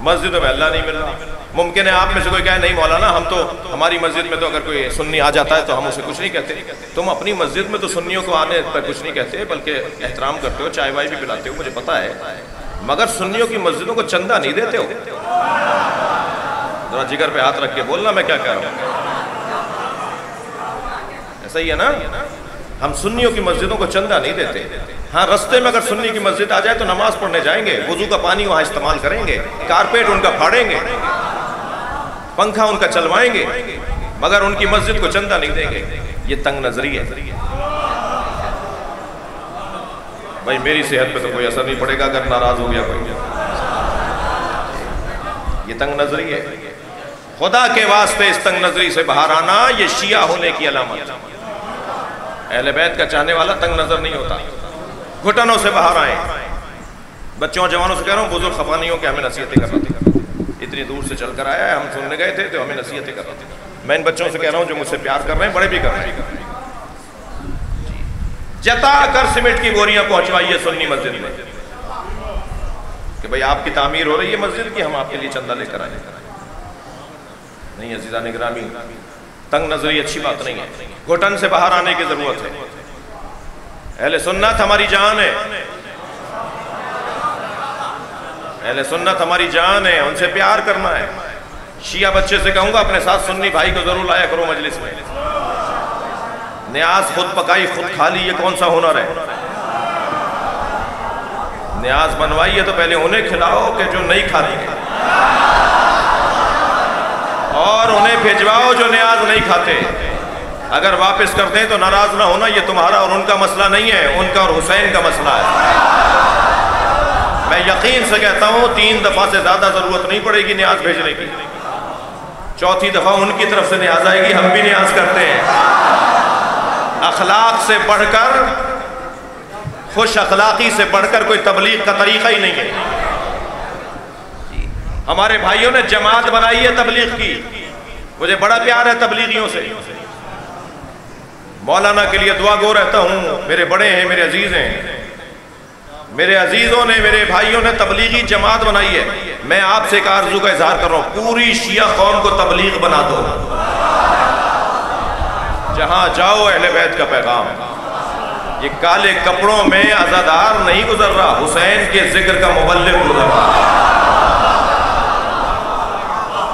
مسجدوں میں اللہ نہیں مل رہا. ممکن ہے آپ میں سے کوئی کہے نہیں مولانا ہم تو ہماری مسجد میں تو اگر کوئی سنی آ جاتا ہے تو ہم اسے کچھ نہیں کہتے. تم اپنی مسجد میں تو سنیوں کو آنے پر کچھ نہیں کہتے, بلکہ احترام کرتے ہو, چائے وائے بھی پلاتے ہو, مجھے پتا ہے, مگر سنیوں کی مسجدوں کو چندہ نہیں دیتے ہو. ذرا جگر پہ ہاتھ رکھ کے بولنا میں کیا کہہ رہا ہوں. ایسا ہی ہے نا, ہم سنیوں کی مسجدوں کو چندہ نہیں دیتے. ہاں رستے میں اگر سنی کی مسجد آ جائے تو نماز پڑھنے جائیں گے, وضو کا پانی وہاں استعمال کریں گے, کارپیٹ ان کا پھاڑیں گے, پنکھا ان کا چلوائیں گے, مگر ان کی مسجد کو چندہ نہیں دیں گے. یہ تنگ نظری ہے. بھائی میری صحت پہ تو کوئی اثر نہیں پڑے گا اگر ناراض ہو گیا کوئی. یہ تنگ نظری ہے. خدا کے واسطے اس تنگ نظری سے باہر آنا یہ شیعہ ہونے کی علامت. اہل بیت کا چاہنے والا تنگ نظر نہیں ہوتا. گھٹنوں سے باہر آئیں. بچوں جوانوں سے کہہ رہا ہوں, بزرگ خفا نہیں ہو کہ ہمیں نصیحتیں کر رہے تھے, اتنی دور سے چل کر آیا ہے, ہم سننے گئے تھے تو ہمیں نصیحتیں کر رہے تھے. میں ان بچوں سے کہہ رہا ہوں جو مجھ سے پیار کر رہے ہیں, بڑے بھی کر رہے ہیں, جتا کر سیمنٹ کی بوریاں پہنچوائیے سنی مسجد میں کہ بھئی آپ کی تعمیر ہو رہی ہے مسجد کی, ہم آپ کے لیے چندہ لے کر آئیں. نہیں عزیزان گرامی, تنگ نظری اچھی بات نہیں ہے. گھٹن سے باہر آنے کی ضرورت ہے. اہل سنت ہماری جان ہے, اہل سنت ہماری جان ہے, ان سے پیار کرنا ہے. شیعہ بچے سے کہوں گا اپنے ساتھ سنی بھائی کو ضرور لایا کرو مجلس میں. نیاز خود پکائی خود کھا لی, یہ کون سا ہنر ہے؟ نیاز بنوائیے تو پہلے انہیں کھلاؤ کہ جو نہیں کھاتے ہیں, اور انہیں بھیجواؤ جو نیاز نہیں کھاتے. اگر واپس کرتے ہیں تو ناراض نہ ہونا, یہ تمہارا اور ان کا مسئلہ نہیں ہے, ان کا اور حسین کا مسئلہ ہے. میں یقین سے کہتا ہوں 3 دفعہ سے زیادہ ضرورت نہیں پڑے گی نیاز بھیجنے کی. 4تھی دفعہ ان کی طرف سے نیاز آئے گی, ہم بھی نیاز کرتے ہیں. اخلاق سے بڑھ کر, خوش اخلاقی سے بڑھ کر کوئی تبلیغ کا طریقہ ہی نہیں ہے. ہمارے بھائیوں نے جماعت بنائی ہے تبلیغ کی, مجھے بڑا پیار ہے تبلیغیوں سے. مولانا کے لیے دعا گو رہتا ہوں, میرے بڑے ہیں, میرے عزیز ہیں, میرے عزیزوں نے, میرے بھائیوں نے تبلیغی جماعت بنائی ہے. میں آپ سے ایک آرزو کا اظہار کر رہا ہوں, پوری شیعہ قوم کو تبلیغ بنا دو. جہاں جاؤ اہل بیت کا پیغام. یہ کالے کپڑوں میں عزادار نہیں گزر رہا, حسین کے ذکر کا مبلغ گزر رہا.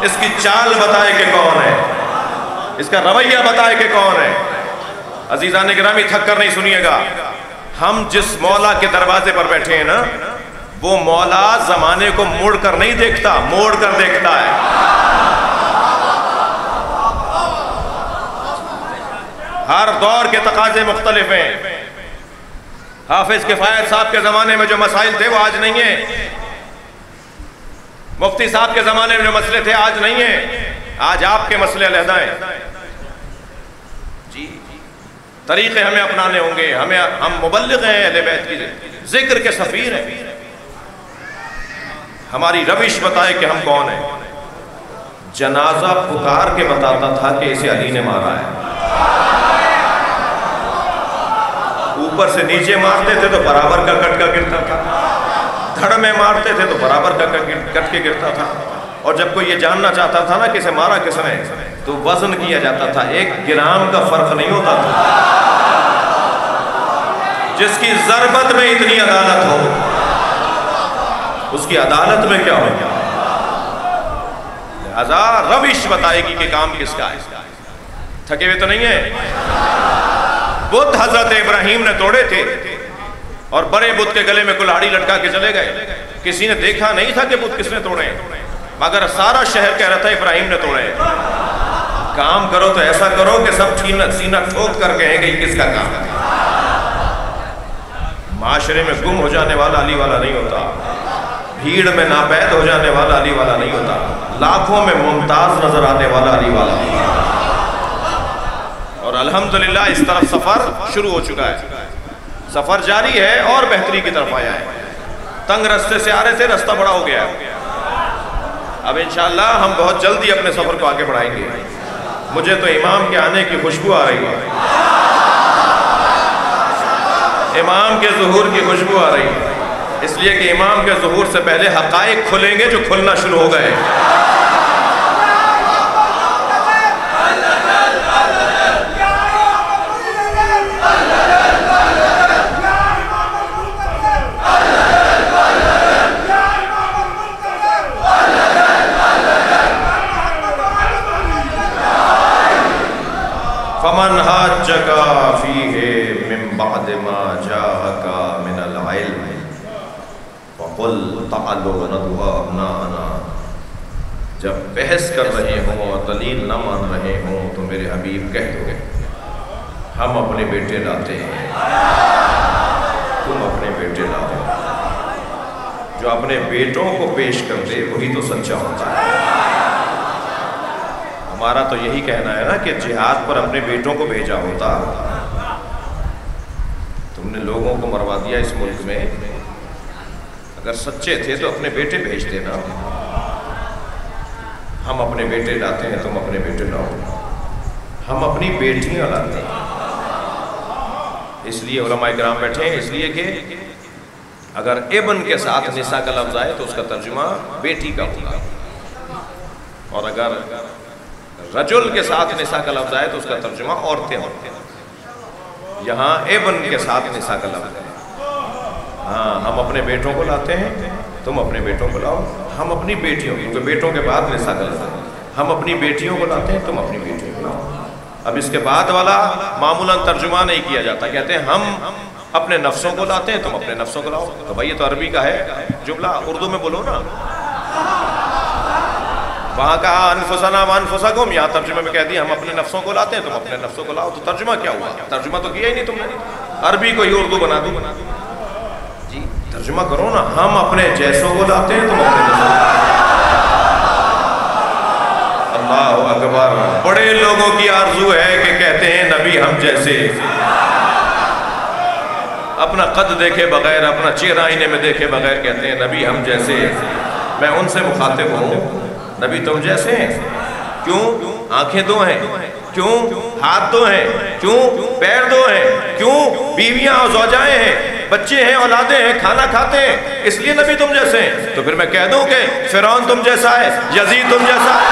اس کی چال بتائے کہ کون ہے, اس کا رویہ بتائے کہ کون ہے. عزیزان گرامی تھک کر نہیں سنیے گا, ہم جس مولا کے دروازے پر بیٹھے ہیں نا, وہ مولا زمانے کو موڑ کر نہیں دیکھتا، موڑ کر دیکھتا ہے۔ ہر دور کے تقاضے مختلف ہیں۔ حافظ کفایت صاحب کے زمانے میں جو مسائل تھے وہ آج نہیں ہیں، مفتی صاحب کے زمانے میں جو مسئلے تھے آج نہیں ہیں، آج آپ کے مسئلے علیحدہ ہیں۔ جی طریقے ہمیں اپنانے ہوں گے، ہم مبلغ ہیں اہل بیت کی، ذکر کے سفیر ہیں، ہماری روش بتائے کہ ہم کون ہیں۔ جنازہ پکار کے بتاتا تھا کہ اسے علی نے مارا ہے، اوپر سے نیچے مارتے تھے تو برابر کا کٹ کا گرتا تھا، دھڑ میں مارتے تھے تو برابر کا کٹ کے گرتا تھا، اور جب کوئی یہ جاننا چاہتا تھا نا کہ اسے مارا کس نے تو وزن کیا جاتا تھا، 1 گرام کا فرق نہیں ہوتا تھا۔ جس کی ضربت میں اتنی عدالت ہو اس کی عدالت میں کیا ہوگا؟ لہذا روش بتائے گی کہ کام کس کا ہے۔ تھکے ہوئے تو نہیں ہیں؟ بدھ حضرت ابراہیم نے توڑے تھے اور بڑے بدھ کے گلے میں کلہاڑی لٹکا کے چلے گئے، کسی نے دیکھا نہیں تھا کہ بدھ کس نے توڑے، مگر سارا شہر کہہ رہا تھا ابراہیم نے توڑے۔ کام کرو تو ایسا کرو کہ سب سینہ ٹھوک کر کہیں گے کس کا کام ہے۔ معاشرے میں گم ہو جانے والا علی والا نہیں ہوتا، بھیڑ میں ناپید ہو جانے والا علی والا نہیں ہوتا، لاکھوں میں ممتاز نظر آنے والا علی والا نہیں ہوتا۔ اور الحمدللہ اس طرف سفر شروع ہو چکا ہے، سفر جاری ہے اور بہتری کی طرف آیا ہے۔ تنگ رستے سے آ رہے تھے، رستہ بڑا ہو گیا ہے، اب انشاءاللہ ہم بہت جلدی اپنے سفر کو آگے بڑھائیں گے۔ مجھے تو امام کے آنے کی خوشبو آ رہی ہے، امام کے ظہور کی خوشبو آ رہی ہے، اس لیے کہ امام کے ظہور سے پہلے حقائق کھلیں گے جو کھلنا شروع ہو گئے۔ فمن حاجک فیہ من بعد ما جاءک من العلم فقل تعالوا ندعو ابناءنا، جب بحث کر رہے ہوں اور دلیل نہ مان رہے ہوں تو میرے حبیب کہہ دو ہم اپنے بیٹے لاتے ہیں، تم اپنے بیٹے لاؤ۔ جو اپنے بیٹوں کو پیش کر دے وہی تو سچا ہوتا ہے۔ ہمارا تو یہی کہنا ہے نا کہ جہاد پر اپنے بیٹوں کو بھیجا ہوتا، تم نے لوگوں کو مروا دیا اس ملک میں، اگر سچے تھے تو اپنے بیٹے بھیج دینا۔ ہم اپنے بیٹے لاتے ہیں، تم اپنے بیٹے لاؤ، ہم اپنی بیٹیاں لاتے ہیں۔ اس لیے علماء کرام بیٹھے ہیں، اس لیے کہ اگر ابن کے ساتھ نساء کا لفظ آئے تو اس کا ترجمہ بیٹی کا ہوگا، اور اگر رجل کے ساتھ نساء کا لفظ آئے تو اس کا ترجمہ عورتیں ہوتے ہیں۔ یہاں ابن کے ساتھ نساء کا لفظ ہے۔ ہاں ہم اپنے بیٹوں کو لاتے ہیں، تم اپنے بیٹوں کو لاؤ، ہم اپنی بیٹیوں، کیونکہ بیٹوں کے بعد نساء کا لفظ ہے، ہم اپنی بیٹیوں کو لاتے ہیں، تم اپنی بیٹیوں کو لاؤ۔ اب اس کے بعد والا معمولاً ترجمہ نہیں کیا جاتا، کہتے ہیں ہم اپنے نفسوں کو لاتے ہیں، تم اپنے نفسوں کو لاؤ۔ تو بھائی یہ تو عربی کا ہے جملہ، اردو میں بولو نا۔ وہاں کہا انفسنا وانفسکم، یہاں ترجمہ میں کہہ دیا ہم اپنے نفسوں کو لاتے ہیں، تم اپنے نفسوں کو لاؤ۔ تو ترجمہ کیا ہوا؟ ترجمہ تو کیا ہی نہیں تم نے، عربی کو ہی اردو بنا دی۔ جی ترجمہ کرو نا، ہم اپنے جیسوں کو لاتے ہیں، تم اپنے جیسوں کو لاؤ۔ اللہ اکبر۔ بڑے لوگوں کی آرزو ہے کہ کہتے ہیں نبی ہم جیسے، اپنا قد دیکھے بغیر، اپنا چہرہ آئینے میں دیکھے بغیر کہتے ہیں نبی ہم جیسے۔ میں ان سے مخاطب ہوں، نبی تم جیسے ہیں؟ کیوں؟ آنکھیں دو ہیں، کیوں؟ ہاتھ دو ہیں، کیوں؟ پیر دو ہیں، کیوں؟ بیویاں اور زوجائیں ہیں، بچے ہیں، اولادیں ہیں، کھانا کھاتے ہیں، اس لیے نبی تم جیسے ہیں۔ تو پھر میں کہہ دوں کہ فرعون تم جیسا ہے، یزید تم جیسا ہے؟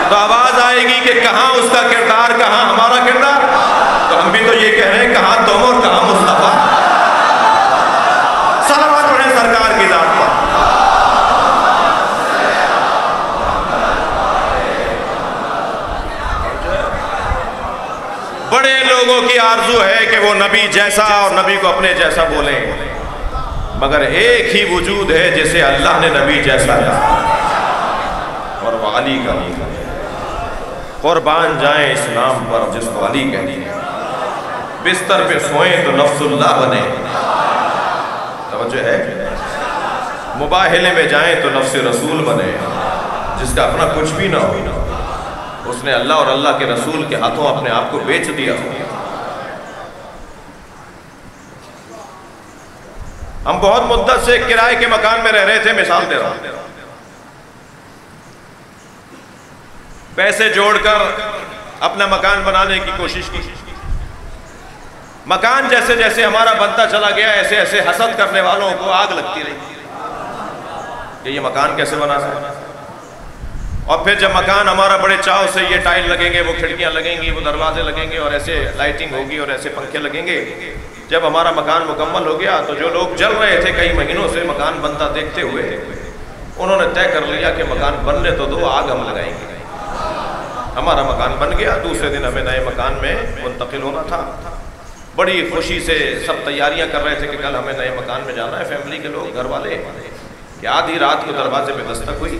تو آواز آئے گی کہ کہاں اس کا کردار، کہاں ہمارا کردار؟ تو ہم بھی تو یہ کہہ رہے ہیں کہاں تم اور کہاں مصطفیٰ۔ صلوات پڑھیں سرکار کی ذات پر۔ بڑے لوگوں کی آرزو ہے کہ وہ نبی جیسا اور نبی کو اپنے جیسا بولیں، مگر ایک ہی وجود ہے جسے اللہ نے نبی جیسا کہا، اور وہ علی کا نام ہے۔ قربان جائیں اس نام پر جس کو علی کہتے ہیں۔ بستر پہ سوئیں تو نفس اللہ بنے، توجہ ہے، مباہلے میں جائیں تو نفس رسول بنے، جس کا اپنا کچھ بھی نہ ہو، اس نے اللہ اور اللہ کے رسول کے ہاتھوں اپنے آپ کو بیچ دیا۔ ہم بہت مدت سے کرائے کے مکان میں رہ رہے تھے، مثال دے رہا ہوں، پیسے جوڑ کر اپنا مکان بنانے کی کوشش کی، مکان جیسے جیسے ہمارا بنتا چلا گیا ایسے ایسے حسد کرنے والوں کو آگ لگتی رہی کہ یہ مکان کیسے بنا سکتا، اور پھر جب مکان ہمارا بڑے چاؤ سے یہ ٹائل لگیں گے، وہ کھڑکیاں لگیں گی، وہ دروازے لگیں گے، اور ایسے لائٹنگ ہوگی اور ایسے پنکھے لگیں گے، جب ہمارا مکان مکمل ہو گیا تو جو لوگ جل رہے تھے کئی مہینوں سے مکان بنتا دیکھتے ہوئے، انہوں نے طے کر لیا کہ مکان بننے تو دو، آگ ہم لگائیں گے۔ ہمارا مکان بن گیا، دوسرے دن ہمیں نئے مکان میں منتقل ہونا تھا، بڑی خوشی سے سب تیاریاں کر رہے تھے کہ کل ہمیں نئے مکان میں جانا ہے، فیملی کے لوگ، گھر والے، کہ آدھی رات کو دروازے پہ دستک ہوئی،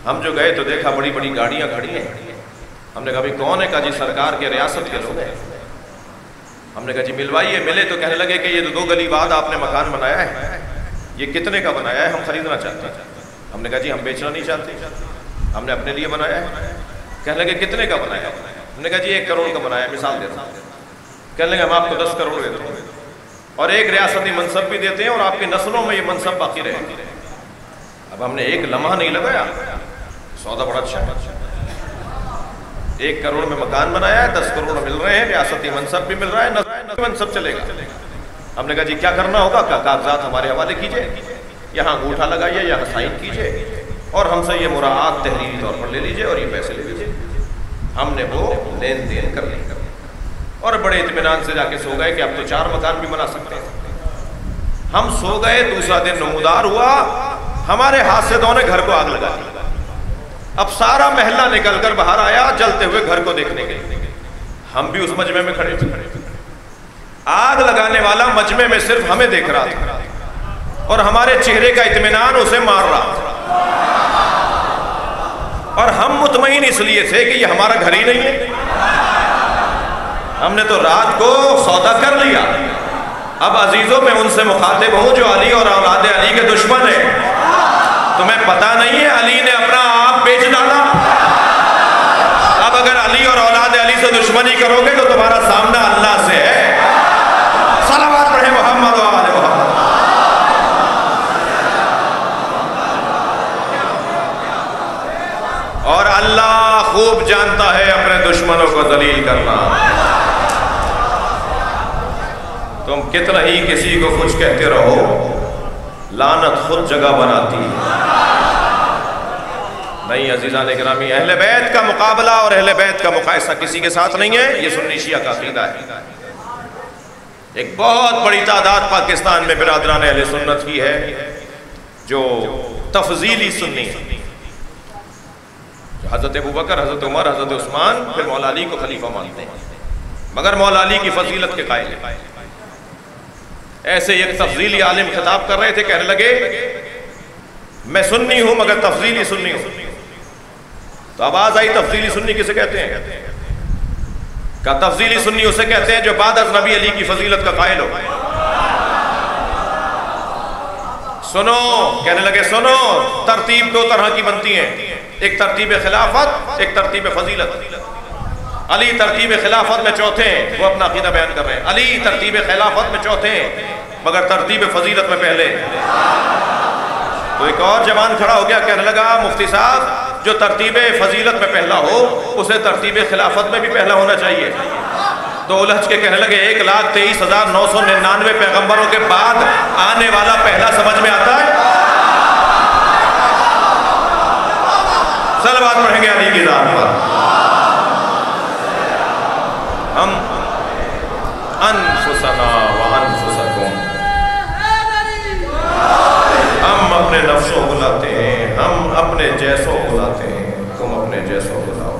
ہم جو گئے تو دیکھا بڑی بڑی گاڑیاں کھڑی ہیں، ہم نے کہا بھی کون ہے؟ کہا جی سرکار کے ریاست کے لوگ ہیں۔ ہم نے کہا جی ملوائیے، ملے تو کہنے لگے کہ یہ تو 2 گلی بعد آپ نے مکان بنایا ہے، یہ کتنے کا بنایا ہے؟ ہم خریدنا چاہتے ہیں۔ ہم نے کہا جی ہم بیچنا نہیں چاہتے، ہم نے اپنے لیے بنایا ہے۔ کہنے لگے کتنے کا بنایا؟ ہم نے کہا جی 1 کروڑ کا بنایا ہے، مثال دیتا ہوں۔ کہنے لگے ہم آپ کو 10 کروڑ دیتے ہیں اور ایک ریاستی منصب بھی دیتے ہیں اور آپ کی نسلوں میں یہ منصب باقی رہے گا۔ اب ہم نے ایک لمحہ نہیں لگایا، سودا بڑا اچھا ہے، 1 کروڑ میں مکان بنایا ہے، 10 کروڑ مل رہے ہیں، ریاستی منصب بھی مل رہا ہے، نسلی منصب چلے گا۔ ہم نے کہا جی کیا کرنا ہوگا؟ کاغذات ہمارے حوالے کیجئے، یہاں انگوٹھا لگائیے، یہاں سائن کیجئے، اور ہم سے یہ مراعات تحریری طور پر لے لیجئے اور یہ پیسے لے لیجئے۔ ہم نے وہ لین دین کر لی اور بڑے اطمینان سے جا کے سو گئے کہ اب تو 4 مکان بھی بنا سکتے ہیں۔ ہم سو گئے، دوسرا دن نمودار ہوا، ہمارے ہاتھ سے دونوں گھر کو آگ لگا دی۔ اب سارا محلہ نکل کر باہر آیا جلتے ہوئے گھر کو دیکھنے کے لیے، ہم بھی اس مجمع میں کھڑے تھے۔ آگ لگانے والا مجمع میں صرف ہمیں دیکھ رہا تھا اور ہمارے چہرے کا اطمینان اسے مار رہا تھا، اور ہم مطمئن اس لیے تھے کہ یہ ہمارا گھر ہی نہیں ہے۔ ہم نے تو رات کو سودا کر لیا۔ اب عزیزوں میں ان سے مخاطب ہوں جو علی اور اولاد علی کے دشمن ہیں۔ تمہیں پتہ نہیں ہے علی نے اپنا آپ بیچ ڈالا؟ اب اگر علی اور اولاد علی سے دشمنی کرو گے تو تمہارا سامنا اللہ سے ہے۔ صلوات پڑھیں محمد و آل محمد۔ اور اللہ خوب جانتا ہے اپنے دشمنوں کو ذلیل کرنا۔ تم کتنا ہی کسی کو کچھ کہتے رہو، لعنت خود جگہ بناتی نہیں۔ عزیزان اکرامی، اہل بیت کا مقابلہ اور اہل بیت کا مقایسہ کسی کے ساتھ نہیں ہے، یہ سنی شیعہ کا عقیدہ ہے۔ ایک بہت بڑی تعداد پاکستان میں برادران اہل سنت کی ہے جو تفضیلی سنی، حضرت ابوبکر، حضرت عمر، حضرت عثمان، پھر مولا علی کو خلیفہ مانتے ہیں، مگر مولا علی کی فضیلت کے قائل ہیں۔ ایسے ایک تفضیلی عالم خطاب کر رہے تھے، کہنے لگے میں سنی ہوں مگر تفضیلی سنی ہوں۔ تو آواز آئی تفضیلی سنی کسے کہتے ہیں؟ کہ تفضیلی سنی اسے کہتے ہیں جو بعد از نبی علی کی فضیلت کا قائل ہو۔ سنو، کہنے لگے سنو، ترتیب 2 طرح کی بنتی ہیں، ایک ترتیب خلافت، ایک ترتیب فضیلت۔ علی ترتیب خلافت میں چوتھے ہیں، وہ اپنا عقیدہ بیان کر رہے ہیں، علی ترتیب خلافت میں چوتھے ہیں مگر ترتیب فضیلت میں پہلے۔ تو ایک اور جوان کھڑا ہو گیا، کہنے لگا مفتی صاحب جو ترتیب فضیلت میں پہلا ہو اسے ترتیب خلافت میں بھی پہلا ہونا چاہیے۔ تو الجھ کے کہنے لگے 1,23,999 پیغمبروں کے بعد آنے والا پہلا سمجھ میں آتا ہے؟ صلوات پڑھیں گے علی کی ذات پر۔ ہم انفسنا وانفسکم، ہم اپنے نفسوں کو لاتے ہیں، ہم اپنے جیسوں کو لاتے ہیں، تم اپنے جیسوں کو لاؤ۔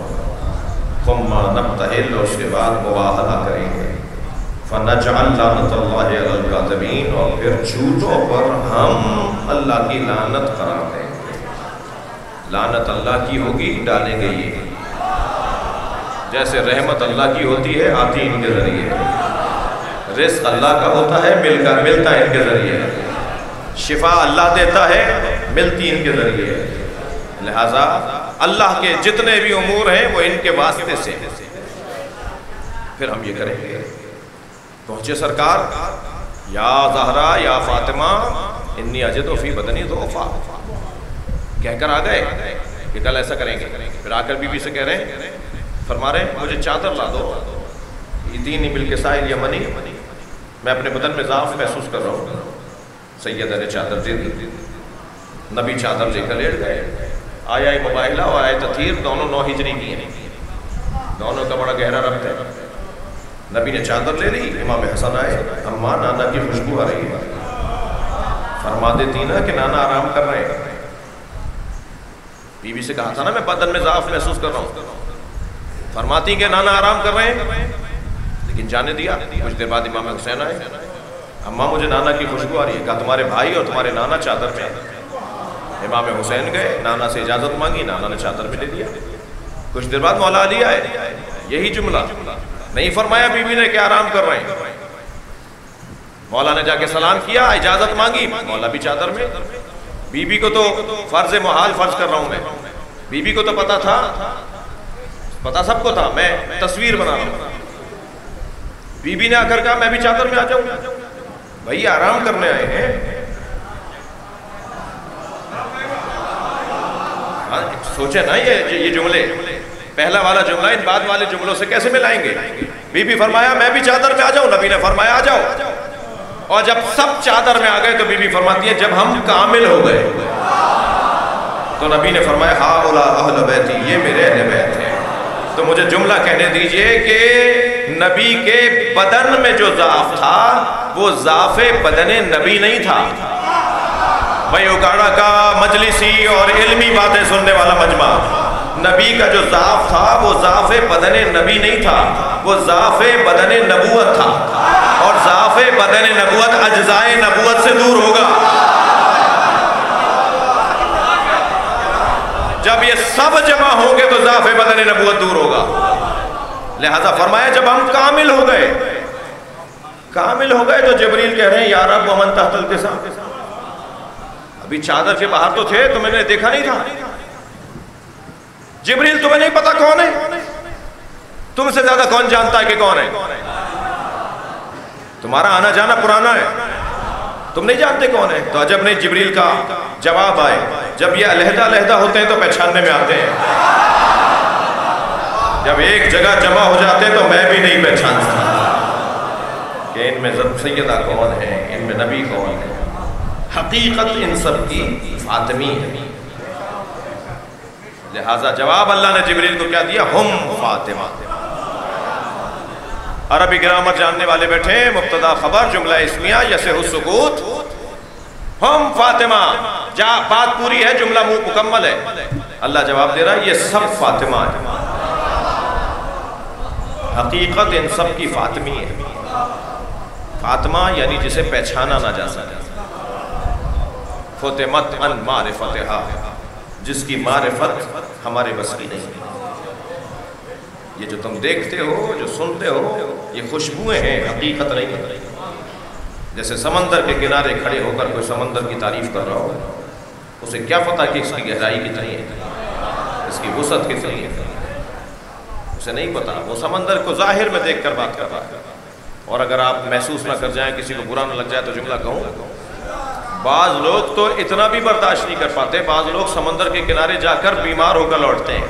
ثم نبتہل، اس کے بعد مواہدہ کریں گے، فنجعل وَنَجْعَلْ لَعْنَتَ اللَّهِ عَلَى الْكَاذِبِينَ، اور پھر جھوٹوں پر ہم اللہ کی لعنت قرار دیں گے. لعنت اللہ کی ہوگی، ڈالیں گے یہ. جیسے رحمت اللہ کی ہوتی ہے، آتی ان کے ذریعے. رزق اللہ کا ہوتا ہے، ملتا ہے ان کے ذریعے. شفا اللہ دیتا ہے، ملتی ان کے ذریعے. لہٰذا اللہ کے جتنے بھی امور ہیں وہ ان کے واسطے سے. پھر ہم یہ کریں گے. پہنچے سرکار، یا زہرا یا فاطمہ انی اجد فی بدنی ضعفا، کہہ کر آ گئے کہ کل ایسا کریں گے. پھر آ کر بی بی سے کہہ رہے ہیں، فرما رہے ہیں مجھے چادر لا دو. دینی بالکساء الیمنی، میں اپنے بدن میں ضعف محسوس کر رہا ہوں. سیدہ نے چادر دے دی. نبی چادر لے کر لیٹ گئے. آیا مباہلہ اور آیا تطہیر دونوں 9 ہجری کی ہیں، دونوں کا بڑا گہرا ربط ہے. نبی نے چادر لے لی. امام حسن آئے، اماں نانا کی خوشبو آ رہی ہے. فرما دیتی نا کہ نانا آرام کر رہے ہیں. بی بی سے کہا تھا نا میں بدن میں ضعف محسوس کر رہا ہوں. فرماتی کہ نانا آرام کر رہے ہیں، لیکن جانے دیا. کچھ دیر بعد امام حسین آئے. اماں مجھے نانا کی خوشبو آ رہی ہے. کہا تمہارے بھائی اور تمہارے نانا چادر میں. امام حسین گئے، نانا سے اجازت مانگی، نانا نے چادر میں لے دیا. کچھ دیر بعد مولا علی آئے. یہی جملہ نہیں فرمایا بی بی نے کہ آرام کر رہے ہیں. مولا نے جا کے سلام کیا، اجازت مانگی، مولا بھی چادر میں. بی بی کو تو فرض محال فرض کر رہا ہوں میں. بی بی کو تو پتا تھا، پتا سب کو تھا، میں تصویر بنا رہا ہوں. بی بی نے آ کر کہا میں بھی چادر میں آ جاؤں. بھائی آرام کرنے آئے ہیں. سوچے نا یہ جملے، پہلا والا جملہ ان بعد والے جملوں سے کیسے ملائیں گے. بی بی فرمایا میں بھی چادر میں آ جاؤں. نبی نے فرمایا آ جاؤ. اور جب سب چادر میں آ گئے تو بی بی فرماتی ہے جب ہم کامل ہو گئے تو نبی نے فرمایا ہؤلاء اہل بیتی، یہ میرے اہل بیت ہیں. تو مجھے جملہ کہنے دیجئے کہ نبی کے بدن میں جو ضعف تھا وہ ضعف بدن نبی نہیں تھا. بھائی اکاڑا کا مجلسی اور علمی باتیں سننے والا مجمع، نبی کا جو ضعف تھا وہ ضعف بدن نبی نہیں تھا، وہ ضعف بدن نبوت تھا. اور ضعف بدن نبوت اجزائے نبوت سے دور ہوگا. جب یہ سب جمع ہوں گے تو ضعف بدن نبوت دور ہوگا. لہذا فرمایا جب ہم کامل ہو گئے تو جبریل کہہ رہے ہیں یا رب ومن تحت الکساء. ابھی چادر کے باہر تو تھے تو میں نے دیکھا نہیں تھا. جبریل تمہیں نہیں پتا کون ہے؟ تم سے زیادہ کون جانتا ہے کہ کون ہے؟ تمہارا آنا جانا پرانا ہے، تم نہیں جانتے کون ہے. تو عجب نہیں جبریل کا جواب آئے. جب یہ علیحدہ ہوتے ہیں تو پہچاننے میں آتے ہیں. جب ایک جگہ جمع ہو جاتے ہیں تو میں بھی نہیں پہچانتا کہ ان میں سیدہ کون ہے، ان میں نبی کون ہے. حقیقت ان سب کی فاطمی ہے. لہذا جواب اللہ نے جبریل کو کیا دیا؟ ہم فاطمہ. عربی گرامر جاننے والے بیٹھے، مبتدا خبر جملہ اسمیہ یصح السکوت. ہم فاطمہ، جا بات پوری ہے، جملہ مکمل ہے. اللہ جواب دے رہا ہے یہ سب فاطمہ ہے. حقیقت ان سب کی فاطمی ہے. فاطمہ یعنی جسے پہچانا نہ جا سکے. فتمت ان معرفتہا، جس کی معرفت ہمارے بس کی نہیں. یہ جو تم دیکھتے ہو، جو سنتے ہو، یہ خوشبوئیں ہیں، حقیقت نہیں. جیسے سمندر کے کنارے کھڑے ہو کر کوئی سمندر کی تعریف کر رہا ہو، اسے کیا پتا کہ اس کی گہرائی کتنی ہے، اس کی وسعت کتنی ہے، اسے نہیں پتا. وہ سمندر کو ظاہر میں دیکھ کر بات کر رہا ہے. اور اگر آپ محسوس نہ کر جائیں، کسی کو برا نہ لگ جائے تو جملہ کہوں، بعض لوگ تو اتنا بھی برداشت نہیں کر پاتے. بعض لوگ سمندر کے کنارے جا کر بیمار ہو کر لوٹتے ہیں.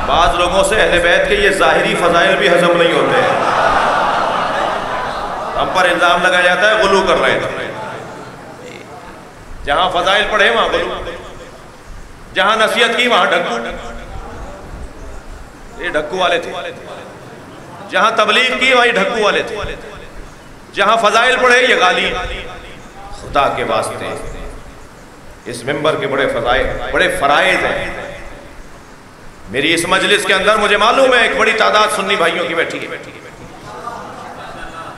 بعض لوگوں سے اہل بیت کے یہ ظاہری فضائل بھی ہضم نہیں ہوتے ہیں. ہم پر الزام لگایا جاتا ہے غلو کر رہے تھے. جہاں فضائل پڑھے وہاں غلو، جہاں نصیحت کی وہاں ڈھکو. یہ ڈھکو والے تھے. جہاں تبلیغ کی وہیں ڈھکو والے تھے. جہاں فضائل پڑھے یہ غالی. خدا کے واسطے اس منبر کے بڑے فضائل، بڑے فرائض ہیں. میری اس مجلس کے اندر مجھے معلوم ہے ایک بڑی تعداد سنی بھائیوں کی بیٹھی ہے.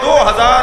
2000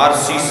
RCC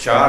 4